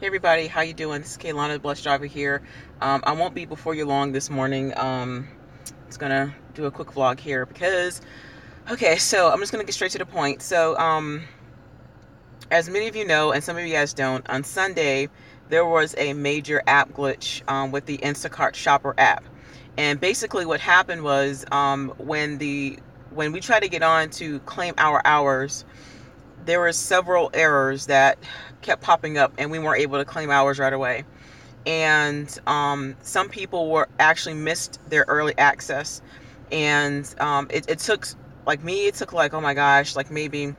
Hey everybody, how you doing? This is Kaylana, the Bus Driver here. I won't be before you long this morning. Just gonna do a quick vlog here because, okay, so I'm just gonna get straight to the point. So, as many of you know, and some of you guys don't, on Sunday there was a major app glitch with the Instacart shopper app, and basically what happened was when we tried to get on to claim our hours, there were several errors that kept popping up, and we weren't able to claim hours right away. And some people were actually missed their early access, and it took, like me, it took like, oh my gosh, like maybe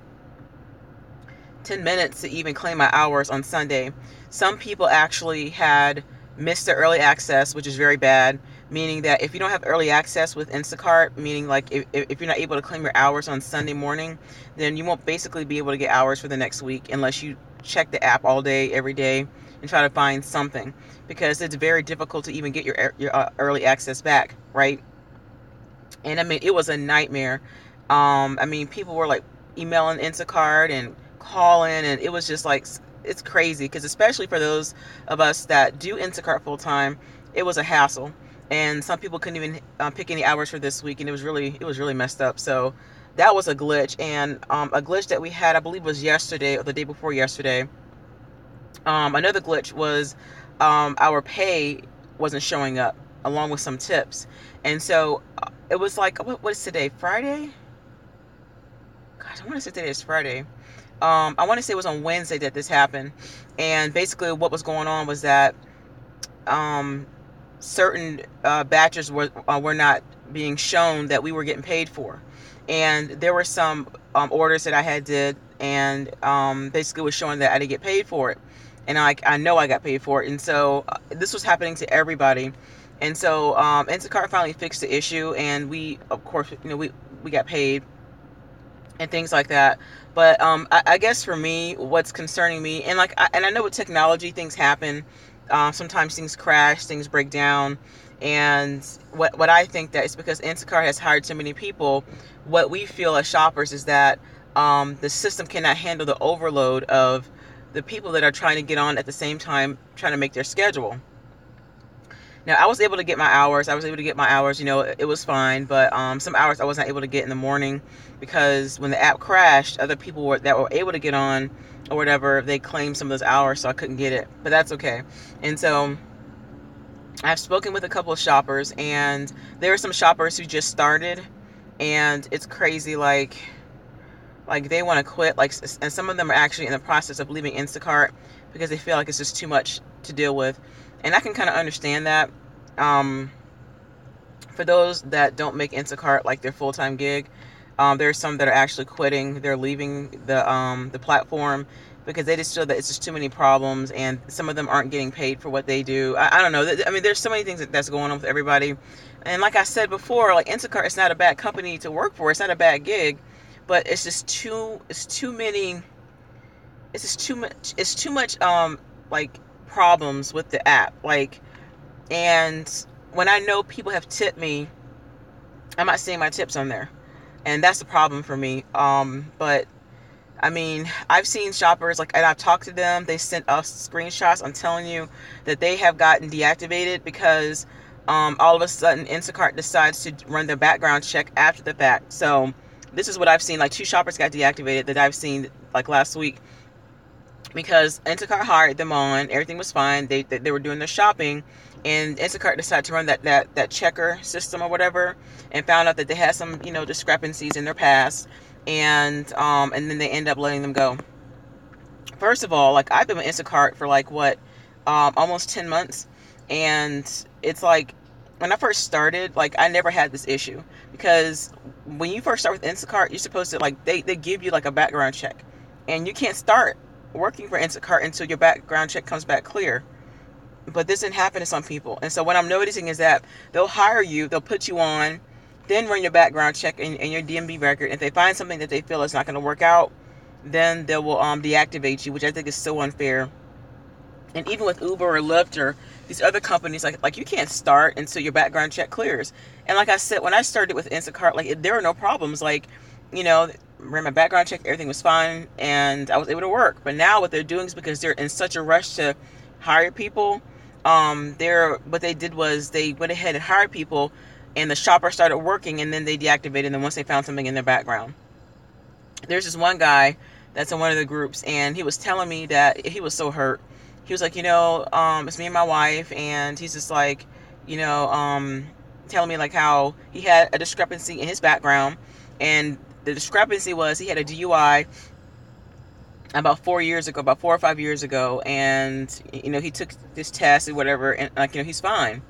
10 minutes to even claim my hours on Sunday. Some people actually had missed their early access, which is very bad, meaning that if you don't have early access with Instacart, meaning like if you're not able to claim your hours on Sunday morning, then you won't basically be able to get hours for the next week unless you check the app all day, every day, and try to find something, because it's very difficult to even get your early access back, right? And I mean, it was a nightmare. I mean, people were like emailing Instacart and calling, and it was just like, it's crazy, because especially for those of us that do Instacart full time, it was a hassle. And some people couldn't even pick any hours for this week, and it was really messed up. So that was a glitch, and a glitch that we had, I believe, was yesterday or the day before yesterday. Another glitch was our pay wasn't showing up along with some tips. And so it was like, what is today? Friday? Gosh, I want to say today is Friday. I want to say it was on Wednesday that this happened. And basically what was going on was that um, certain batches were not being shown that we were getting paid for. And there were some orders that I had did, and basically was showing that I didn't get paid for it. And I know I got paid for it. And so this was happening to everybody. And so Instacart finally fixed the issue, and we, of course, we got paid and things like that. But I guess for me, what's concerning me, and I know with technology, things happen. Sometimes things crash, things break down, and what I think that is because Instacart has hired so many people. What we feel as shoppers is that the system cannot handle the overload of the people that are trying to get on at the same time, trying to make their schedule. Now, I was able to get my hours. It was fine, but some hours I was not able to get in the morning because when the app crashed, other people that were able to get on or whatever, they claimed some of those hours, so I couldn't get it. But that's okay. And so I've spoken with a couple of shoppers, and there are some shoppers who just started, and it's crazy. Like they want to quit. And some of them are actually in the process of leaving Instacart because they feel like it's just too much to deal with. And I can kind of understand that. Um, for those that don't make Instacart like their full-time gig, there's some that are actually quitting. They're leaving the platform because they just feel that it's just too many problems, and some of them aren't getting paid for what they do. I don't know. I mean, there's so many things that's going on with everybody. And like I said before, like Instacart is not a bad company to work for. It's not a bad gig, but it's too many. It's just too much. It's too much. Like problems with the app. And when I know people have tipped me, I'm not seeing my tips on there, and that's the problem for me. But I mean, I've seen shoppers, and I've talked to them. They sent us screenshots. I'm telling you that they have gotten deactivated because all of a sudden Instacart decides to run their background check after the fact. So this is what I've seen. Like 2 shoppers got deactivated that I've seen like last week because Instacart hired them on. Everything was fine. They were doing their shopping, and Instacart decided to run that checker system or whatever, and found out that they had some discrepancies in their past, and then they end up letting them go. First of all, like I've been with Instacart for like what, almost 10 months, and it's like when I first started, like I never had this issue because when you first start with Instacart, you're supposed to they give you like a background check, and you can't start working for Instacart until your background check comes back clear. But this didn't happen to some people. And so what I'm noticing is that they'll hire you, they'll put you on, then run your background check and your DMV record. If they find something that they feel is not going to work out, then they will deactivate you, which I think is so unfair. And even with Uber or Lyft or these other companies, like you can't start until your background check clears. And like I said, when I started with Instacart, like there were no problems. Like, you know, ran my background check, everything was fine, and I was able to work. But now what they're doing is, because they're in such a rush to hire people, what they did was they went ahead and hired people, and the shopper started working, and then they deactivated them once they found something in their background. There's this one guy that's in one of the groups, and he was telling me that he was so hurt. He was like, it's me and my wife, and he's just like, telling me like how he had a discrepancy in his background, and the discrepancy was he had a DUI about 4 or 5 years ago, and he took this test or whatever, and he's fine.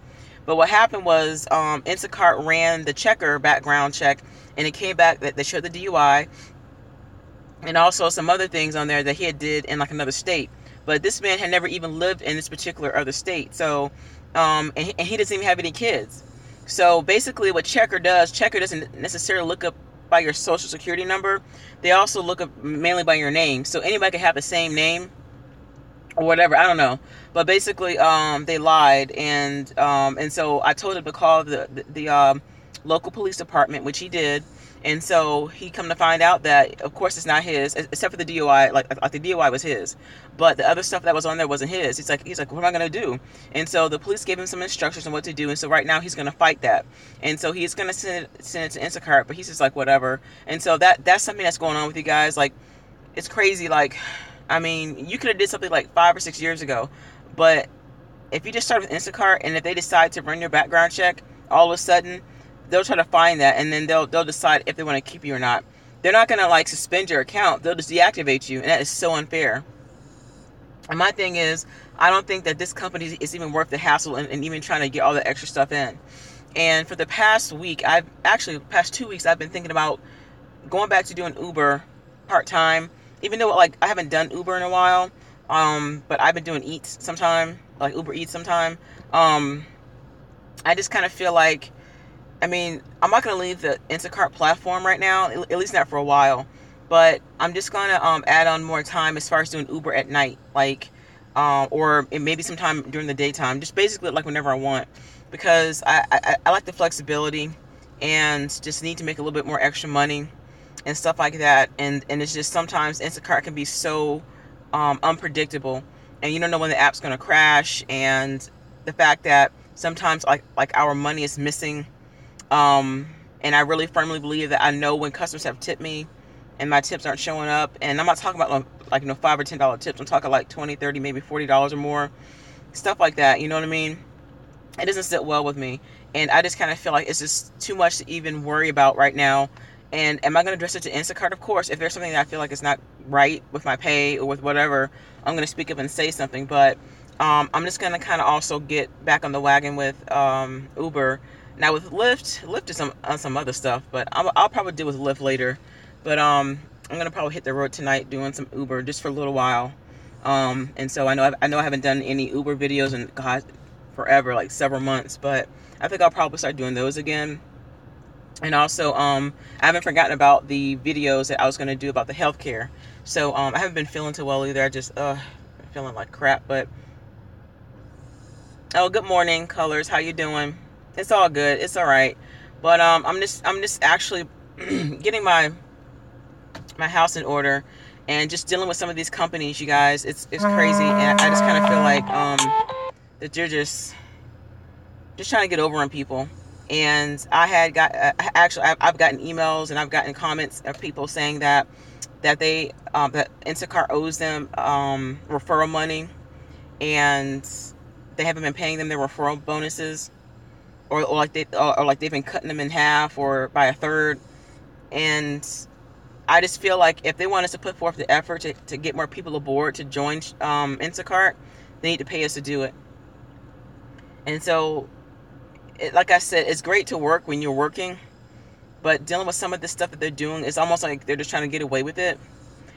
But what happened was Instacart ran the checker background check, and it came back that they showed the DUI and also some other things on there that he had did in like another state. But this man had never even lived in this particular other state. So, and he doesn't even have any kids. So basically what Checker doesn't necessarily look up by your social security number. They also look up mainly by your name. So anybody can have the same name or whatever. I don't know. But basically, they lied. And so I told him to call the local police department, which he did. And so he come to find out that, of course, it's not his, except for the DUI. Like the DUI was his, but the other stuff that was on there wasn't his. He's like, what am I gonna do? And so the police gave him some instructions on what to do. And so right now he's gonna fight that. And so he's gonna send it to Instacart, but he's just like, whatever. And so that's something that's going on with you guys. Like, it's crazy. Like, I mean, you could have did something like 5 or 6 years ago, but if you just start with Instacart, and if they decide to run your background check, all of a sudden they'll try to find that, and then they'll decide if they want to keep you or not. They're not going to like suspend your account. They'll just deactivate you, and that is so unfair. And my thing is, I don't think that this company is even worth the hassle and even trying to get all the extra stuff in. And for the past 2 weeks, I've been thinking about going back to doing Uber part-time, even though like I haven't done Uber in a while. But I've been doing Eats sometime, like Uber Eats sometime. I just kind of feel like, I mean, I'm not going to leave the Instacart platform right now, at least not for a while. But I'm just going to add on more time as far as doing Uber at night, like, or maybe sometime during the daytime, just basically like whenever I want, because I like the flexibility and just need to make a little bit more extra money and stuff like that. And it's just sometimes Instacart can be so unpredictable, and you don't know when the app's going to crash, and the fact that sometimes like our money is missing. And I really firmly believe that I know when customers have tipped me and my tips aren't showing up. And I'm not talking about like, $5 or $10 tips. I'm talking like $20, $30, maybe $40 or more, stuff like that. You know what I mean? It doesn't sit well with me. And I just kind of feel like it's just too much to even worry about right now. And am I going to address it to Instacart? Of course. If there's something that I feel like is not right with my pay or with whatever, I'm going to speak up and say something. But I'm just going to kind of also get back on the wagon with Uber. Now with Lyft is on some other stuff, but I'll probably deal with Lyft later. But I'm gonna probably hit the road tonight doing some Uber just for a little while. And so I know I haven't done any Uber videos in forever, like several months, but I think I'll probably start doing those again. And also I haven't forgotten about the videos that I was gonna do about the healthcare. So I haven't been feeling too well either. I just feeling like crap. But good morning, Colors. How you doing? It's all good. It's all right. But I'm just actually getting my house in order and just dealing with some of these companies, you guys. It's crazy, and I just kind of feel like that you're just trying to get over on people. And I've gotten emails and I've gotten comments of people saying that they that Instacart owes them referral money, and they haven't been paying them their referral bonuses. Or like they've been cutting them in half or by a third. And I just feel like if they want us to put forth the effort to get more people aboard to join Instacart, they need to pay us to do it. And so, like I said, it's great to work when you're working, but dealing with some of the stuff that they're doing is almost like they're just trying to get away with it.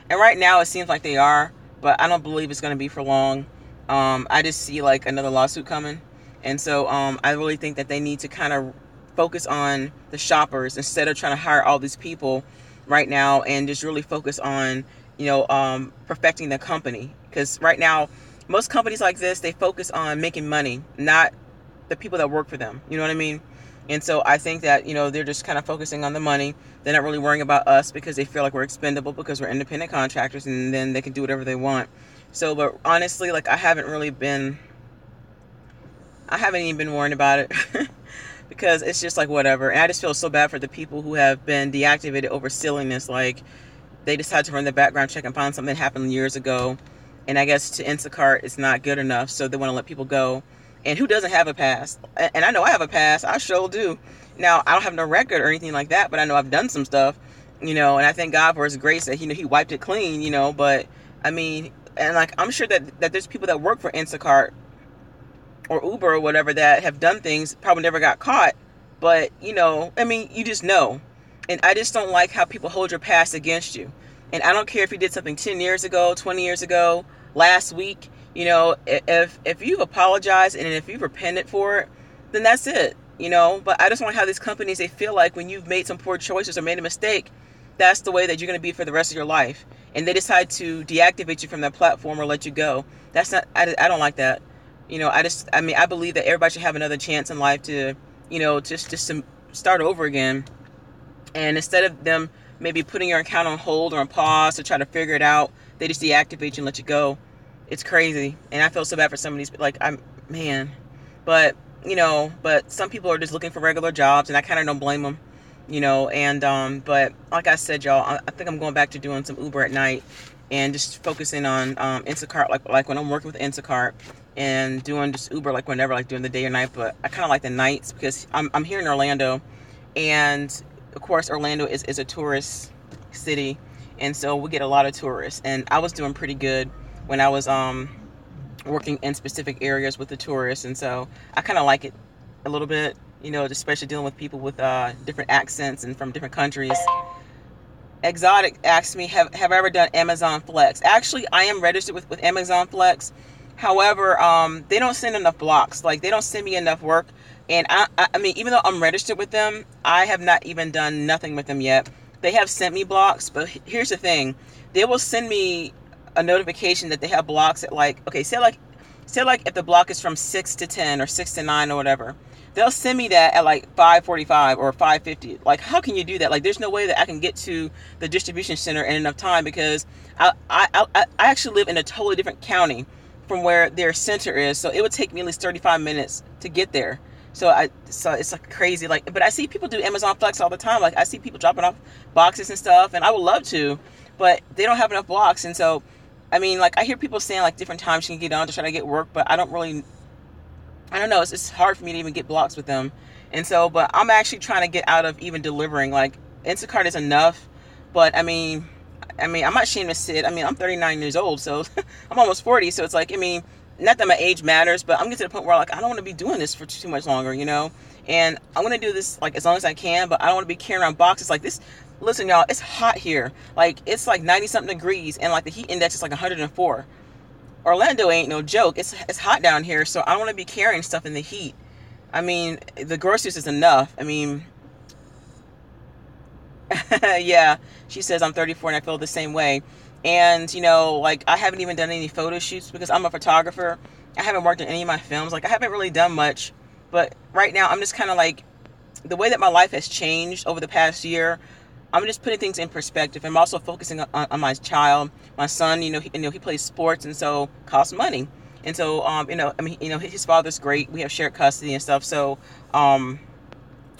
And right now it seems like they are, but I don't believe it's going to be for long. I just see like another lawsuit coming. And so I really think that they need to kind of focus on the shoppers instead of trying to hire all these people right now, and just really focus on, perfecting the company. Because right now, most companies like this, they focus on making money, not the people that work for them. You know what I mean? And so I think that, they're just kind of focusing on the money. They're not really worrying about us because they feel like we're expendable because we're independent contractors, and then they can do whatever they want. So, but honestly, like, I haven't even been worrying about it because it's just like whatever. And I just feel so bad for the people who have been deactivated over silliness. Like, they decided to run the background check and find something that happened years ago. And I guess to Instacart, it's not good enough. So they want to let people go. And who doesn't have a pass? And I know I have a pass. I sure do. Now, I don't have no record or anything like that, but I know I've done some stuff, and I thank God for his grace that, he wiped it clean, but I mean, and like, I'm sure that there's people that work for Instacart or Uber or whatever that have done things, probably never got caught, but, I mean, you just know. And I just don't like how people hold your past against you. And I don't care if you did something 10 years ago, 20 years ago, last week, if you've apologized and if you've repented for it, then that's it, But I just want how these companies, they feel like when you've made some poor choices or made a mistake, that's the way that you're going to be for the rest of your life. And they decide to deactivate you from that platform or let you go. That's not, I don't like that. I believe that everybody should have another chance in life to, just to start over again. And instead of them maybe putting your account on hold or on pause to try to figure it out, they just deactivate you and let you go. It's crazy. And I feel so bad for some of these, but some people are just looking for regular jobs, and I kind of don't blame them, but like I said, y'all, I think I'm going back to doing some Uber at night and just focusing on Instacart, like when I'm working with Instacart, and doing just Uber like whenever, like during the day or night. But I kind of like the nights because I'm here in Orlando, and of course Orlando is a tourist city, and so we get a lot of tourists, and I was doing pretty good when I was working in specific areas with the tourists, and so I kind of like it a little bit, especially dealing with people with different accents and from different countries. Exotic asked me, have I ever done Amazon Flex? Actually, I am registered with Amazon Flex. However, they don't send enough blocks. Like, they don't send me enough work. And I mean, even though I'm registered with them, I have not even done nothing with them yet. They have sent me blocks, but here's the thing. They will send me a notification that they have blocks at, like, okay, say like if the block is from 6 to 10 or 6 to 9 or whatever, they'll send me that at like 5:45 or 5:50. Like, how can you do that? Like, there's no way that I can get to the distribution center in enough time, because I actually live in a totally different county from where their center is. So it would take me at least 35 minutes to get there. So it's like crazy. Like, but I see people do Amazon Flex all the time. Like, I see people dropping off boxes and stuff, and I would love to, but they don't have enough blocks. And so, I mean, like, I hear people saying like different times you can get on to try to get work, but I don't know. It's hard for me to even get blocks with them. And so, but I'm actually trying to get out of even delivering. Like, Instacart is enough, but I mean, I'm not ashamed to sit. I mean, I'm 39 years old, so I'm almost 40. So it's like, I mean, not that my age matters, but I'm getting to the point where, like, I don't want to be doing this for too much longer, and I'm going to do this like as long as I can, but I don't want to be carrying around boxes like this. Listen, y'all, it's hot here. Like, it's like 90 something degrees, and like the heat index is like 104. Orlando ain't no joke. It's hot down here, so I don't want to be carrying stuff in the heat. I mean, the groceries is enough. I mean, yeah, she says I'm 34 and I feel the same way. And, like, I haven't even done any photo shoots because I'm a photographer. I haven't worked on any of my films. Like, I haven't really done much. But right now, I'm just kind of like, the way that my life has changed over the past year, I'm just putting things in perspective. I'm also focusing on my child, my son. He plays sports, and so costs money. And so, his father's great. We have shared custody and stuff. So,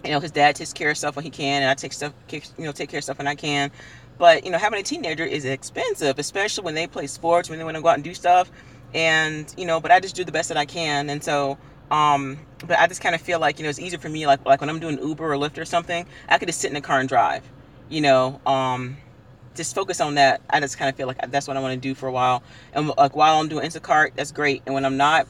his dad takes care of stuff when he can, and I take care of stuff when I can. But, having a teenager is expensive, especially when they play sports, when they want to go out and do stuff. And, but I just do the best that I can. And so, but I just kind of feel like, it's easier for me, like when I'm doing Uber or Lyft or something, I could just sit in the car and drive, just focus on that. I just kind of feel like that's what I want to do for a while. And like, while I'm doing Instacart, that's great. And when I'm not,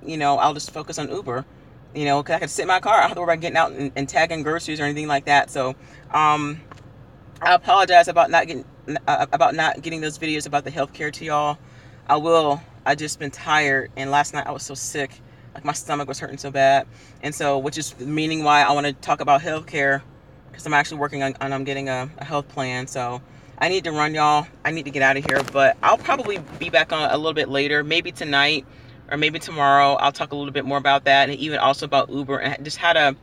I'll just focus on Uber, because I can sit in my car. I don't have to worry about getting out and tagging groceries or anything like that. So, I apologize about not getting those videos about the healthcare to y'all. I will. I just been tired, and last night I was so sick, like my stomach was hurting so bad, and so, which is meaning why I want to talk about healthcare, because I'm actually working on getting a health plan. So I need to run, y'all. I need to get out of here, but I'll probably be back on a little bit later, maybe tonight or maybe tomorrow. I'll talk a little bit more about that, and even also about Uber and just how to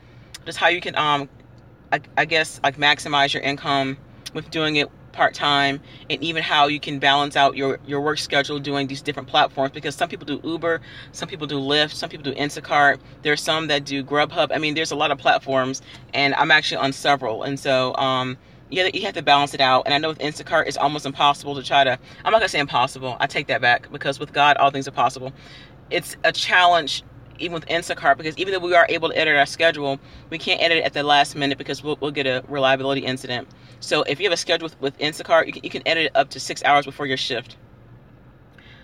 just how you can I guess like maximize your income with doing it part-time, and even how you can balance out your work schedule doing these different platforms, because some people do Uber, some people do Lyft, some people do Instacart, there's some that do Grubhub. I mean, there's a lot of platforms, and I'm actually on several. And so you have to balance it out. And I know with Instacart it's almost impossible to try to, I'm not gonna say impossible, I take that back, because with God all things are possible. It's a challenge even with Instacart, because even though we are able to edit our schedule, we can't edit it at the last minute, because we'll get a reliability incident. So if you have a schedule with Instacart, you can edit it up to 6 hours before your shift.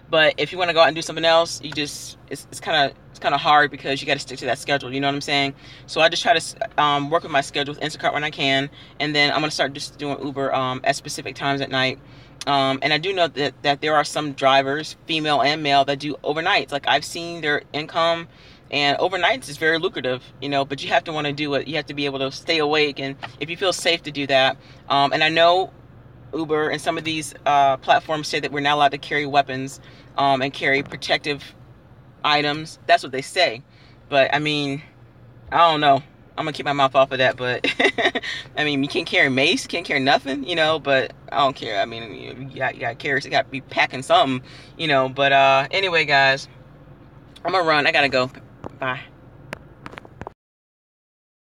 But if you want to go out and do something else, it's kind of hard, because you got to stick to that schedule. You know what I'm saying? So I just try to work with my schedule with Instacart when I can, and then I'm gonna start just doing Uber at specific times at night. And I do know that there are some drivers, female and male, that do overnights. Like, I've seen their income, and overnights is very lucrative, you know, but you have to want to do it. You have to be able to stay awake, and if you feel safe to do that. And I know Uber and some of these platforms say that we're not allowed to carry weapons and carry protective items. That's what they say. But I mean, I don't know. I'm gonna keep my mouth off of that. But I mean, you can't carry mace, you can't carry nothing, you know. But I don't care. I mean, you got carry, you got to be packing something, you know. But anyway, guys, I'm gonna run. I gotta go. Bye.